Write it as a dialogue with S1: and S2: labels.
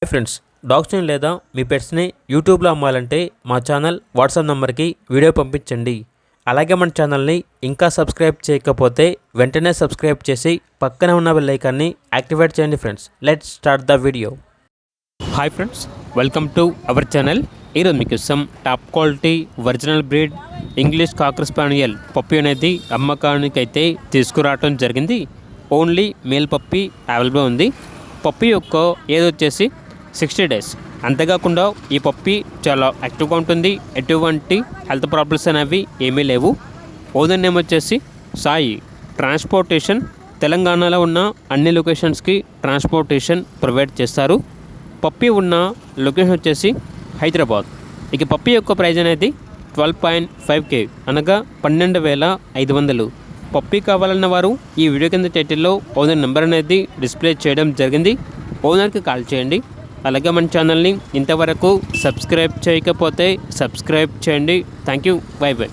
S1: Hi friends, డాగ్స్ని లేదా మీ పెట్స్ని యూట్యూబ్లో అమ్మాలంటే మా ఛానల్ వాట్సాప్ నెంబర్కి వీడియో పంపించండి. అలాగే మన ఛానల్ని ఇంకా సబ్స్క్రైబ్ చేయకపోతే వెంటనే సబ్స్క్రైబ్ చేసి పక్కనే ఉన్న బెల్ ఐకాన్ని యాక్టివేట్ చేయండి. Friends, let's start the video. Hi friends, welcome to our channel. ఈరోజు మీకోసం top quality original breed English cocker spaniel puppy అనేది అమ్మకానికి అయితే తీసుకురావడం జరిగింది. ఓన్లీ మేల్ పప్పి అవైలబుల్ ఉంది. పప్పి యొక్క ఏజ్ వచ్చేసి 60 days. అంతేకాకుండా ఈ పప్పి చాలా యాక్టివ్గా ఉంటుంది. ఎటువంటి హెల్త్ ప్రాబ్లమ్స్ అనేవి ఏమీ లేవు. ఓనర్ నేమ్ వచ్చేసి సాయి. ట్రాన్స్పోర్టేషన్ తెలంగాణలో ఉన్న అన్ని లొకేషన్స్కి ట్రాన్స్పోర్టేషన్ ప్రొవైడ్ చేస్తారు. పప్పి ఉన్న లొకేషన్ వచ్చేసి హైదరాబాద్. ఇక పప్పి యొక్క ప్రైజ్ అనేది 12.5K అనగా 12,500. పప్పి కావాలన్న వారు ఈ వీడియో కింద టైటిల్లో ఓనర్ నెంబర్ అనేది డిస్ప్లే చేయడం జరిగింది. ఓనర్కి కాల్ చేయండి. అలాగే మన ఛానల్ని ఇంతవరకు సబ్స్క్రైబ్ చేయకపోతే సబ్స్క్రైబ్ చేయండి. Thank you. By by.